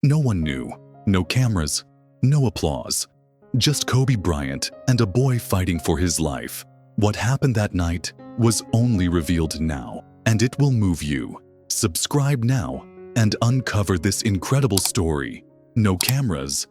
No one knew, no cameras, no applause. Just Kobe Bryant and a boy fighting for his life. What happened that night was only revealed now, and it will move you. Subscribe now and uncover this incredible story. No cameras,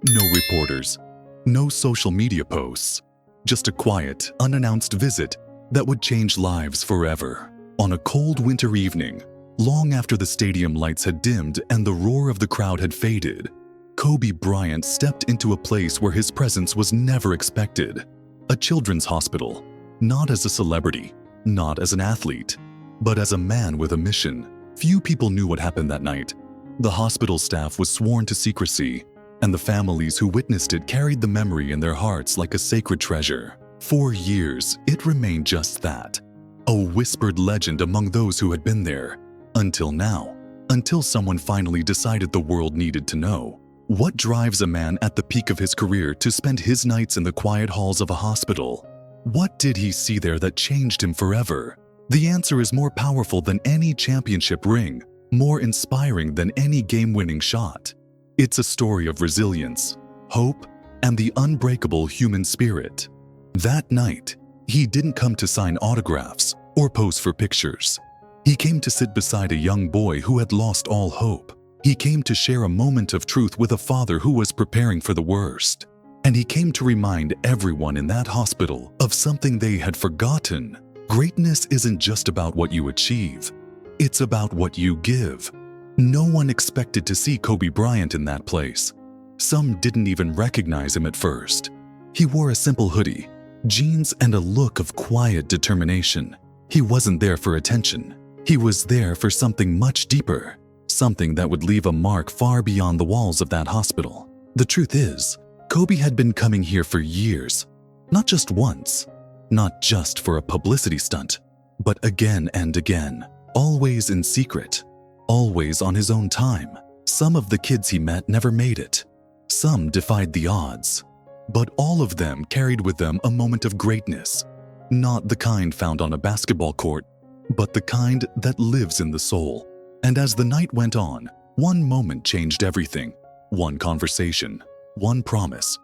no reporters, no social media posts. Just a quiet, unannounced visit that would change lives forever. On a cold winter evening, long after the stadium lights had dimmed and the roar of the crowd had faded, Kobe Bryant stepped into a place where his presence was never expected. A children's hospital, not as a celebrity, not as an athlete, but as a man with a mission. Few people knew what happened that night. The hospital staff was sworn to secrecy, and the families who witnessed it carried the memory in their hearts like a sacred treasure. For years, it remained just that, a whispered legend among those who had been there. Until now, until someone finally decided the world needed to know. What drives a man at the peak of his career to spend his nights in the quiet halls of a hospital? What did he see there that changed him forever? The answer is more powerful than any championship ring, more inspiring than any game-winning shot. It's a story of resilience, hope, and the unbreakable human spirit. That night, he didn't come to sign autographs or pose for pictures. He came to sit beside a young boy who had lost all hope. He came to share a moment of truth with a father who was preparing for the worst. And he came to remind everyone in that hospital of something they had forgotten. Greatness isn't just about what you achieve. It's about what you give. No one expected to see Kobe Bryant in that place. Some didn't even recognize him at first. He wore a simple hoodie, jeans, and a look of quiet determination. He wasn't there for attention. He was there for something much deeper. Something that would leave a mark far beyond the walls of that hospital. The truth is, Kobe had been coming here for years. Not just once, not just for a publicity stunt, but again and again, always in secret, always on his own time. Some of the kids he met never made it. Some defied the odds. But all of them carried with them a moment of greatness. Not the kind found on a basketball court, but the kind that lives in the soul. And as the night went on, one moment changed everything. One conversation, one promise,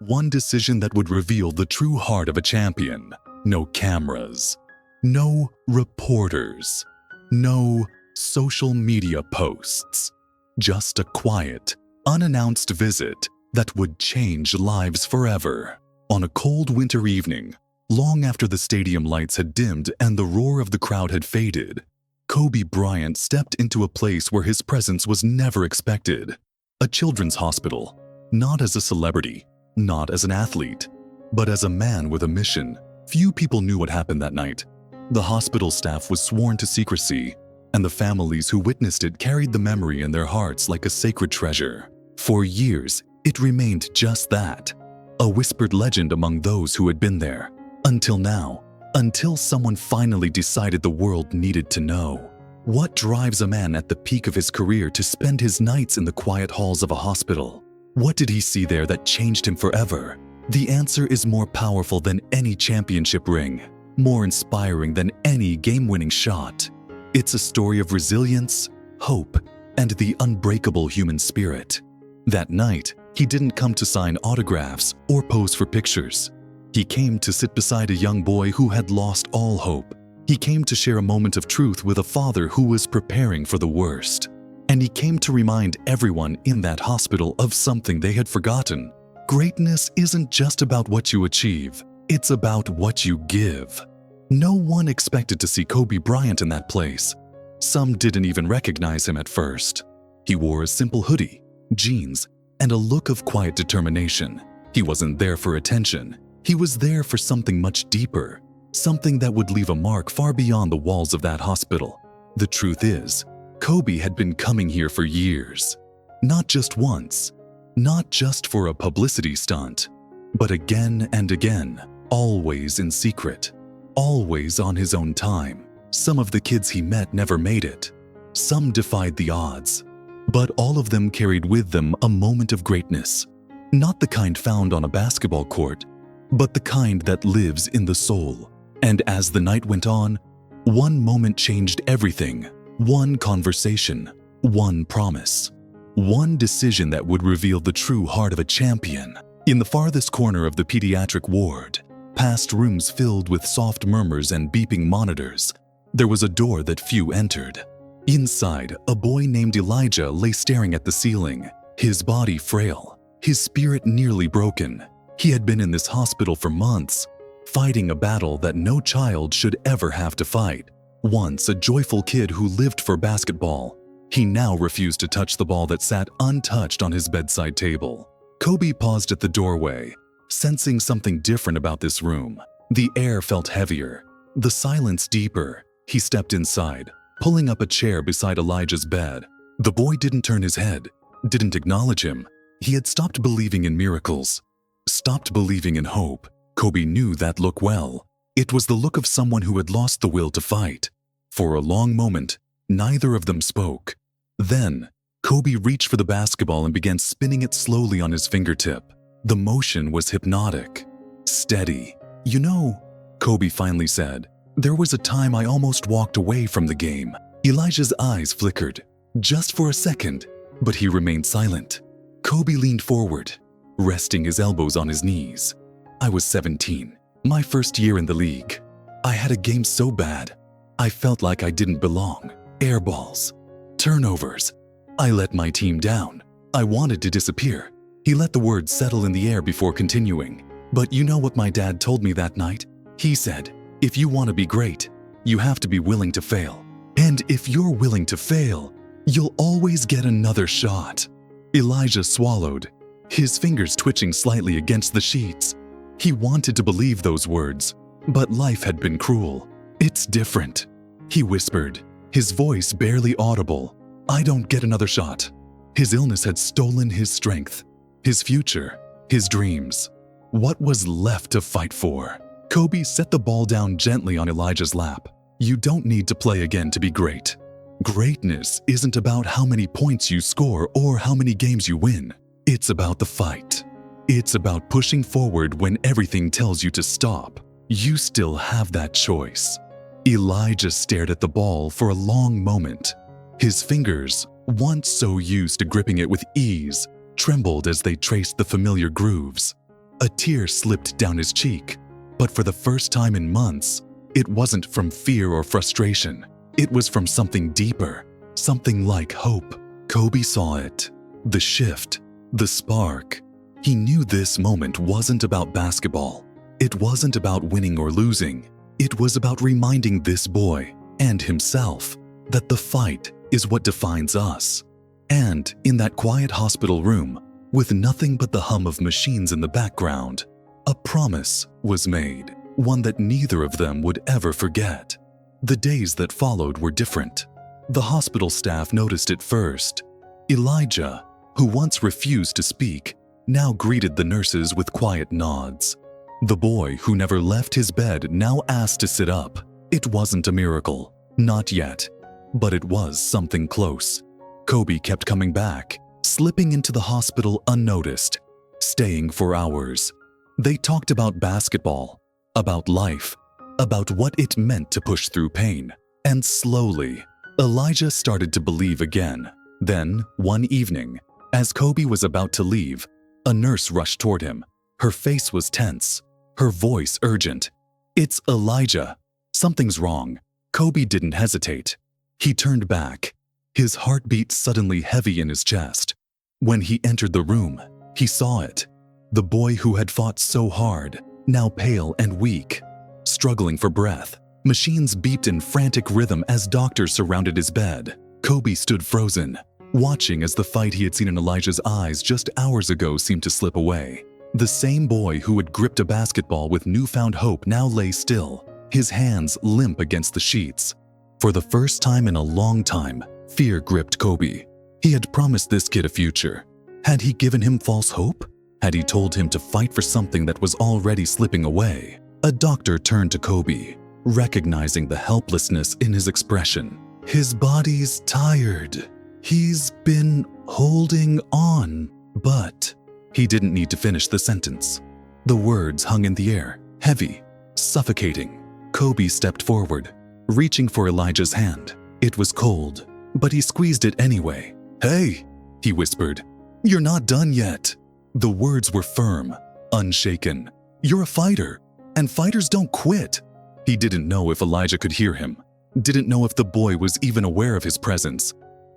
one decision that would reveal the true heart of a champion. No cameras, no reporters, no social media posts. Just a quiet, unannounced visit that would change lives forever. On a cold winter evening, long after the stadium lights had dimmed and the roar of the crowd had faded, Kobe Bryant stepped into a place where his presence was never expected. A children's hospital, not as a celebrity, not as an athlete, but as a man with a mission. Few people knew what happened that night. The hospital staff was sworn to secrecy, and the families who witnessed it carried the memory in their hearts like a sacred treasure. For years, it remained just that, a whispered legend among those who had been there. Until now, until someone finally decided the world needed to know. What drives a man at the peak of his career to spend his nights in the quiet halls of a hospital? What did he see there that changed him forever? The answer is more powerful than any championship ring, more inspiring than any game-winning shot. It's a story of resilience, hope, and the unbreakable human spirit. That night, he didn't come to sign autographs or pose for pictures. He came to sit beside a young boy who had lost all hope. He came to share a moment of truth with a father who was preparing for the worst. And he came to remind everyone in that hospital of something they had forgotten. Greatness isn't just about what you achieve, it's about what you give. No one expected to see Kobe Bryant in that place. Some didn't even recognize him at first. He wore a simple hoodie, jeans, and a look of quiet determination. He wasn't there for attention. He was there for something much deeper, something that would leave a mark far beyond the walls of that hospital. The truth is, Kobe had been coming here for years. Not just once, not just for a publicity stunt, but again and again, always in secret, always on his own time. Some of the kids he met never made it. Some defied the odds. But all of them carried with them a moment of greatness. Not the kind found on a basketball court, but the kind that lives in the soul. And as the night went on, one moment changed everything. One conversation, one promise, One decision that would reveal the true heart of a champion. In the farthest corner of the pediatric ward, past rooms filled with soft murmurs and beeping monitors, there was a door that few entered. Inside, a boy named Elijah lay staring at the ceiling, his body frail, his spirit nearly broken. He had been in this hospital for months, fighting a battle that no child should ever have to fight. Once a joyful kid who lived for basketball, he now refused to touch the ball that sat untouched on his bedside table. Kobe paused at the doorway, sensing something different about this room. The air felt heavier, the silence deeper. He stepped inside, pulling up a chair beside Elijah's bed. The boy didn't turn his head, didn't acknowledge him. He had stopped believing in miracles, stopped believing in hope. Kobe knew that look well. It was the look of someone who had lost the will to fight. For a long moment, neither of them spoke. Then, Kobe reached for the basketball and began spinning it slowly on his fingertip. The motion was hypnotic, steady. "You know," Kobe finally said, "there was a time I almost walked away from the game." Elijah's eyes flickered, just for a second, but he remained silent. Kobe leaned forward, resting his elbows on his knees. "I was 17, my first year in the league. I had a game so bad, I felt like I didn't belong. Airballs, turnovers. I let my team down. I wanted to disappear." He let the words settle in the air before continuing. "But you know what my dad told me that night? He said, if you want to be great, you have to be willing to fail. And if you're willing to fail, you'll always get another shot." Elijah swallowed, his fingers twitching slightly against the sheets. He wanted to believe those words, but life had been cruel. "It's different," he whispered, his voice barely audible. "I don't get another shot." His illness had stolen his strength, his future, his dreams. What was left to fight for? Kobe set the ball down gently on Elijah's lap. "You don't need to play again to be great. Greatness isn't about how many points you score or how many games you win. It's about the fight. It's about pushing forward when everything tells you to stop. You still have that choice." Elijah stared at the ball for a long moment. His fingers, once so used to gripping it with ease, trembled as they traced the familiar grooves. A tear slipped down his cheek, but for the first time in months, it wasn't from fear or frustration. It was from something deeper, something like hope. Kobe saw it, the shift, the spark. He knew this moment wasn't about basketball. It wasn't about winning or losing. It was about reminding this boy and himself that the fight is what defines us. And in that quiet hospital room, with nothing but the hum of machines in the background, a promise was made, one that neither of them would ever forget. The days that followed were different. The hospital staff noticed it first. Elijah, who once refused to speak, now greeted the nurses with quiet nods. The boy who never left his bed now asked to sit up. It wasn't a miracle, not yet, but it was something close. Kobe kept coming back, slipping into the hospital unnoticed, staying for hours. They talked about basketball, about life, about what it meant to push through pain. And slowly, Elijah started to believe again. Then, one evening, as Kobe was about to leave, a nurse rushed toward him. Her face was tense, her voice urgent. "It's Elijah. Something's wrong." Kobe didn't hesitate. He turned back, his heartbeat suddenly heavy in his chest. When he entered the room, he saw it. The boy who had fought so hard, now pale and weak, struggling for breath. Machines beeped in frantic rhythm as doctors surrounded his bed. Kobe stood frozen, watching as the fight he had seen in Elijah's eyes just hours ago seemed to slip away. The same boy who had gripped a basketball with newfound hope now lay still, his hands limp against the sheets. For the first time in a long time, fear gripped Kobe. He had promised this kid a future. Had he given him false hope? Had he told him to fight for something that was already slipping away? A doctor turned to Kobe, recognizing the helplessness in his expression. "His body's tired. He's been holding on, but..." He didn't need to finish the sentence. The words hung in the air, heavy, suffocating. Kobe stepped forward, reaching for Elijah's hand. It was cold, but he squeezed it anyway. "Hey!" He whispered, "You're not done yet." The words were firm, unshaken. "You're a fighter, and fighters don't quit." He didn't know if Elijah could hear him, didn't know if the boy was even aware of his presence.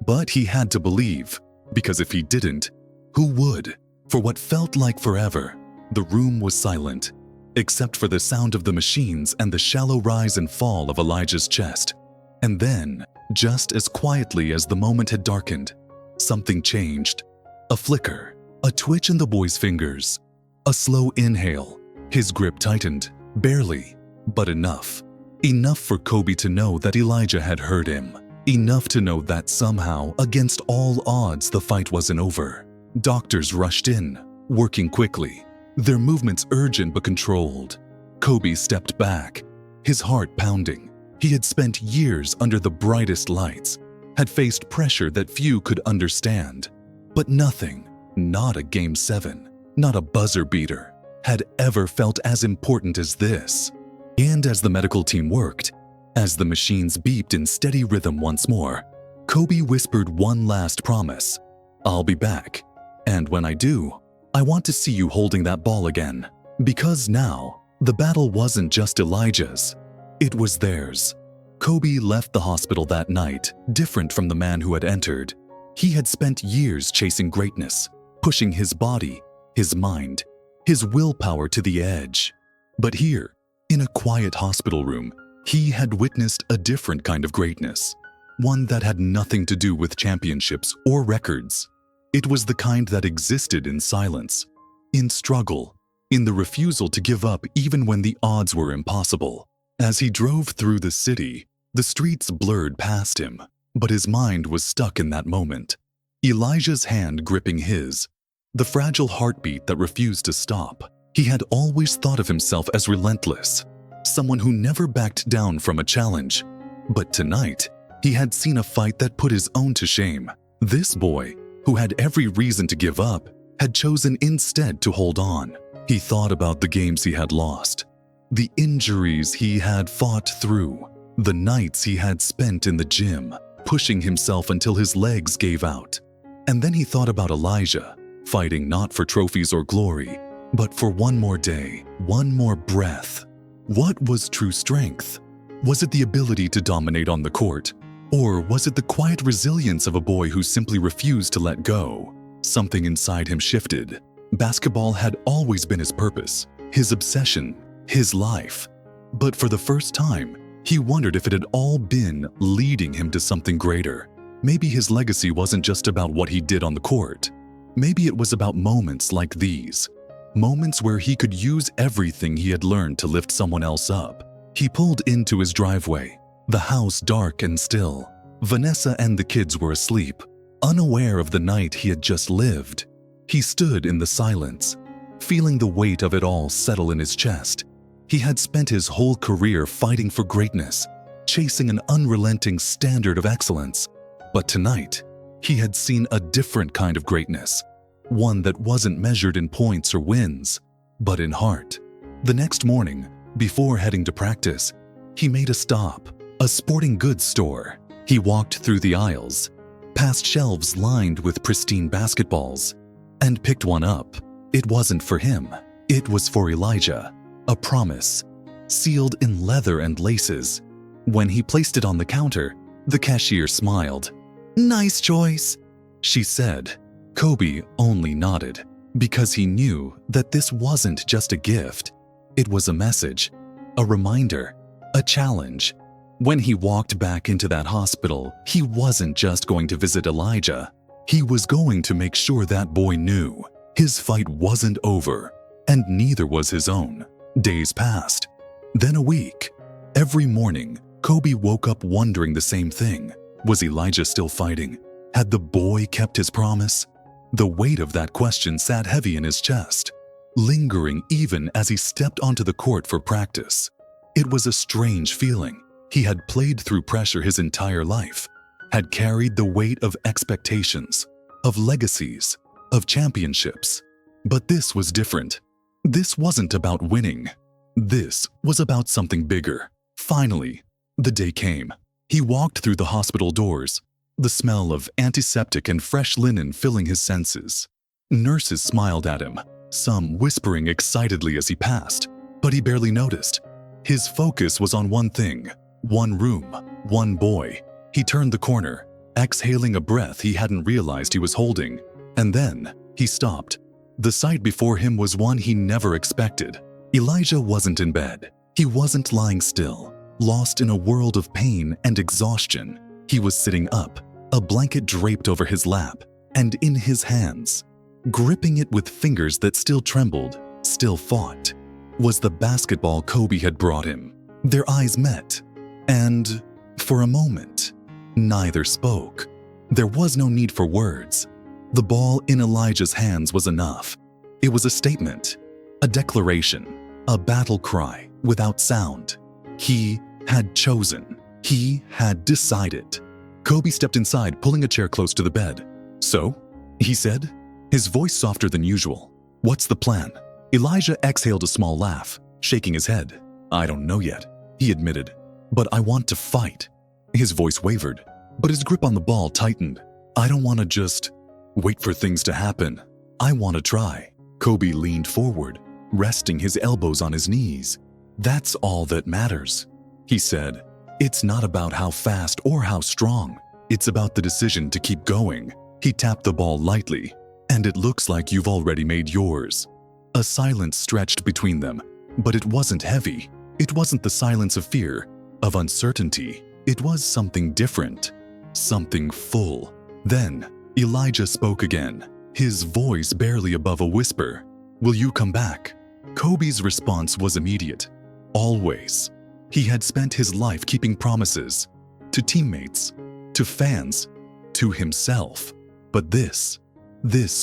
But he had to believe, because if he didn't, who would? For what felt like forever, the room was silent, except for the sound of the machines and the shallow rise and fall of Elijah's chest. And then, just as quietly as the moment had darkened, something changed. A flicker, a twitch in the boy's fingers, a slow inhale. His grip tightened, barely, but enough. Enough for Kobe to know that Elijah had heard him. Enough to know that somehow, against all odds, the fight wasn't over. Doctors rushed in, working quickly, their movements urgent but controlled. Kobe stepped back, his heart pounding. He had spent years under the brightest lights, had faced pressure that few could understand. But nothing, not a Game 7, not a buzzer beater, had ever felt as important as this. And as the medical team worked, as the machines beeped in steady rhythm once more, Kobe whispered one last promise. "I'll be back. And when I do, I want to see you holding that ball again." Because now, the battle wasn't just Elijah's, it was theirs. Kobe left the hospital that night, different from the man who had entered. He had spent years chasing greatness, pushing his body, his mind, his willpower to the edge. But here, in a quiet hospital room, he had witnessed a different kind of greatness, one that had nothing to do with championships or records. It was the kind that existed in silence, in struggle, in the refusal to give up even when the odds were impossible. As he drove through the city, the streets blurred past him, but his mind was stuck in that moment. Elijah's hand gripping his, the fragile heartbeat that refused to stop. He had always thought of himself as relentless, someone who never backed down from a challenge. But tonight, he had seen a fight that put his own to shame. This boy, who had every reason to give up, had chosen instead to hold on. He thought about the games he had lost, the injuries he had fought through, the nights he had spent in the gym, pushing himself until his legs gave out. And then he thought about Elijah, fighting not for trophies or glory, but for one more day, one more breath. What was true strength? Was it the ability to dominate on the court? Or was it the quiet resilience of a boy who simply refused to let go? Something inside him shifted. Basketball had always been his purpose, his obsession, his life. But for the first time, he wondered if it had all been leading him to something greater. Maybe his legacy wasn't just about what he did on the court. Maybe it was about moments like these. Moments where he could use everything he had learned to lift someone else up. He pulled into his driveway, the house dark and still. Vanessa and the kids were asleep, unaware of the night he had just lived. He stood in the silence, feeling the weight of it all settle in his chest. He had spent his whole career fighting for greatness, chasing an unrelenting standard of excellence. But tonight, he had seen a different kind of greatness, one that wasn't measured in points or wins, but in heart. The next morning, before heading to practice, he made a stop, a sporting goods store. He walked through the aisles, past shelves lined with pristine basketballs, and picked one up. It wasn't for him. It was for Elijah, a promise, sealed in leather and laces. When he placed it on the counter, the cashier smiled. "Nice choice," she said. Kobe only nodded, because he knew that this wasn't just a gift. It was a message, a reminder, a challenge. When he walked back into that hospital, he wasn't just going to visit Elijah. He was going to make sure that boy knew his fight wasn't over, and neither was his own. Days passed, then a week. Every morning, Kobe woke up wondering the same thing. Was Elijah still fighting? Had the boy kept his promise? The weight of that question sat heavy in his chest, lingering even as he stepped onto the court for practice. It was a strange feeling. He had played through pressure his entire life, had carried the weight of expectations, of legacies, of championships. But this was different. This wasn't about winning. This was about something bigger. Finally, the day came. He walked through the hospital doors, the smell of antiseptic and fresh linen filling his senses. Nurses smiled at him, some whispering excitedly as he passed, but he barely noticed. His focus was on one thing, one room, one boy. He turned the corner, exhaling a breath he hadn't realized he was holding, and then he stopped. The sight before him was one he never expected. Elijah wasn't in bed. He wasn't lying still, lost in a world of pain and exhaustion. He was sitting up, a blanket draped over his lap, and in his hands, gripping it with fingers that still trembled, still fought, was the basketball Kobe had brought him. Their eyes met, and for a moment, neither spoke. There was no need for words. The ball in Elijah's hands was enough. It was a statement, a declaration, a battle cry without sound. He had chosen. He had decided. Kobe stepped inside, pulling a chair close to the bed. "So?" he said, his voice softer than usual. "What's the plan?" Elijah exhaled a small laugh, shaking his head. "I don't know yet," he admitted, "but I want to fight." His voice wavered, but his grip on the ball tightened. "I don't want to just wait for things to happen. I want to try." Kobe leaned forward, resting his elbows on his knees. "That's all that matters," he said. "It's not about how fast or how strong. It's about the decision to keep going." He tapped the ball lightly. "And it looks like you've already made yours." A silence stretched between them, but it wasn't heavy. It wasn't the silence of fear, of uncertainty. It was something different, something full. Then Elijah spoke again, his voice barely above a whisper. "Will you come back?" Kobe's response was immediate. Always. He had spent his life keeping promises to teammates, to fans, to himself. But this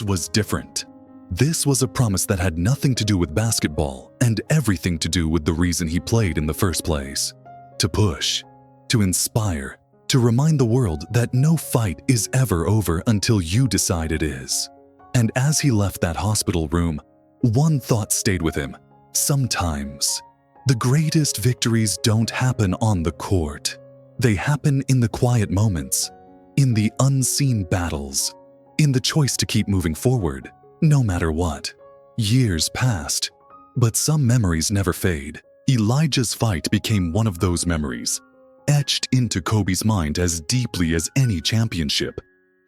was different. This was a promise that had nothing to do with basketball and everything to do with the reason he played in the first place. To push, to inspire, to remind the world that no fight is ever over until you decide it is. And as he left that hospital room, one thought stayed with him. Sometimes, the greatest victories don't happen on the court. They happen in the quiet moments, in the unseen battles, in the choice to keep moving forward, no matter what. Years passed, but some memories never fade. Elijah's fight became one of those memories, etched into Kobe's mind as deeply as any championship,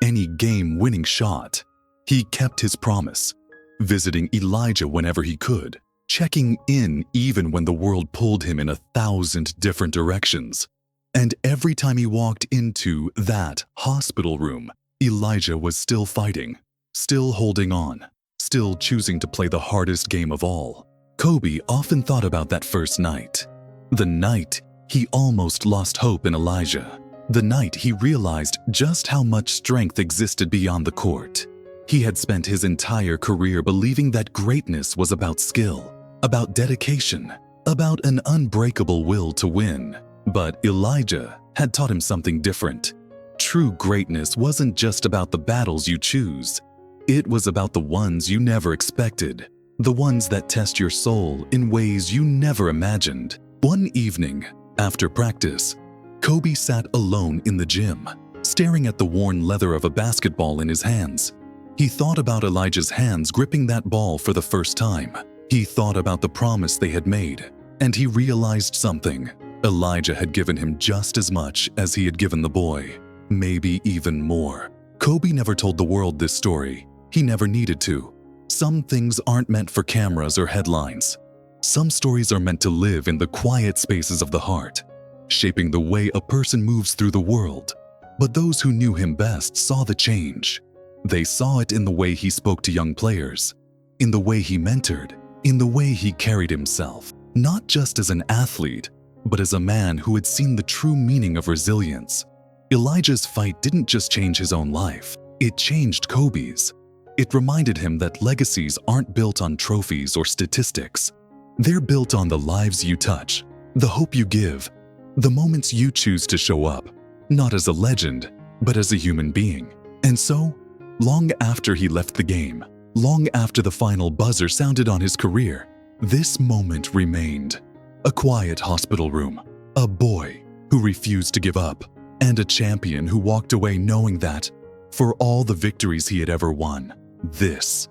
any game-winning shot. He kept his promise, visiting Elijah whenever he could, checking in even when the world pulled him in 1,000 different directions. And every time he walked into that hospital room, Elijah was still fighting, still holding on, still choosing to play the hardest game of all. Kobe often thought about that first night. The night he almost lost hope in Elijah. The night he realized just how much strength existed beyond the court. He had spent his entire career believing that greatness was about skill, about dedication, about an unbreakable will to win. But Elijah had taught him something different. True greatness wasn't just about the battles you choose. It was about the ones you never expected, the ones that test your soul in ways you never imagined. One evening, after practice, Kobe sat alone in the gym, staring at the worn leather of a basketball in his hands. He thought about Elijah's hands gripping that ball for the first time. He thought about the promise they had made, and he realized something. Elijah had given him just as much as he had given the boy, maybe even more. Kobe never told the world this story. He never needed to. Some things aren't meant for cameras or headlines. Some stories are meant to live in the quiet spaces of the heart, shaping the way a person moves through the world. But those who knew him best saw the change. They saw it in the way he spoke to young players, in the way he mentored, in the way he carried himself, not just as an athlete, but as a man who had seen the true meaning of resilience. Elijah's fight didn't just change his own life, it changed Kobe's. It reminded him that legacies aren't built on trophies or statistics. They're built on the lives you touch, the hope you give, the moments you choose to show up, not as a legend, but as a human being. And so, long after he left the game, long after the final buzzer sounded on his career, this moment remained. A quiet hospital room, a boy who refused to give up, and a champion who walked away knowing that, for all the victories he had ever won, this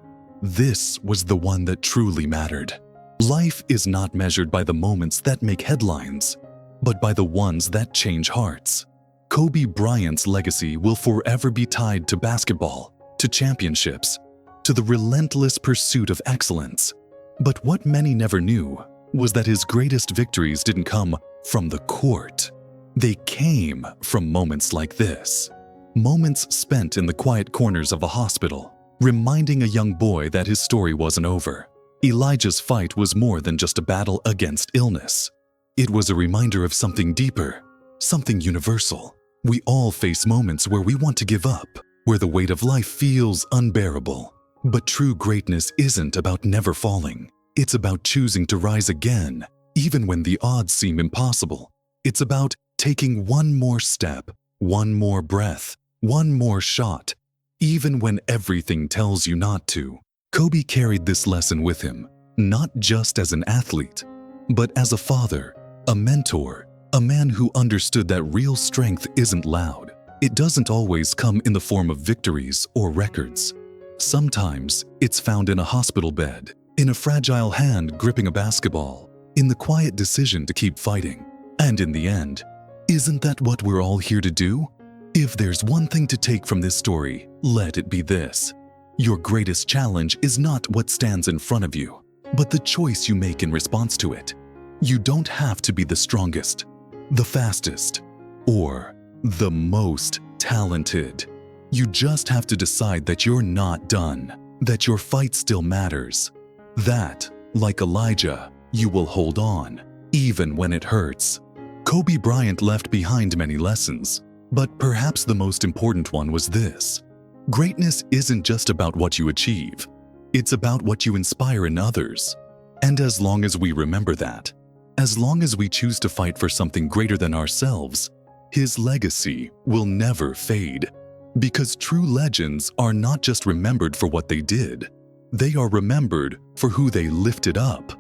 was the one that truly mattered. Life is not measured by the moments that make headlines, but by the ones that change hearts. Kobe Bryant's legacy will forever be tied to basketball, to championships, to the relentless pursuit of excellence. But what many never knew was that his greatest victories didn't come from the court. They came from moments like this. Moments spent in the quiet corners of a hospital, reminding a young boy that his story wasn't over. Elijah's fight was more than just a battle against illness. It was a reminder of something deeper, something universal. We all face moments where we want to give up, where the weight of life feels unbearable. But true greatness isn't about never falling. It's about choosing to rise again, even when the odds seem impossible. It's about taking one more step, one more breath, one more shot, even when everything tells you not to. Kobe carried this lesson with him, not just as an athlete, but as a father, a mentor, a man who understood that real strength isn't loud. It doesn't always come in the form of victories or records. Sometimes it's found in a hospital bed, in a fragile hand gripping a basketball, in the quiet decision to keep fighting. And in the end, isn't that what we're all here to do? If there's one thing to take from this story, let it be this. Your greatest challenge is not what stands in front of you, but the choice you make in response to it. You don't have to be the strongest, the fastest, or the most talented. You just have to decide that you're not done, that your fight still matters. That, like Elijah, you will hold on, even when it hurts. Kobe Bryant left behind many lessons, but perhaps the most important one was this. Greatness isn't just about what you achieve. It's about what you inspire in others. And as long as we remember that, as long as we choose to fight for something greater than ourselves, his legacy will never fade. Because true legends are not just remembered for what they did, they are remembered for who they lifted up.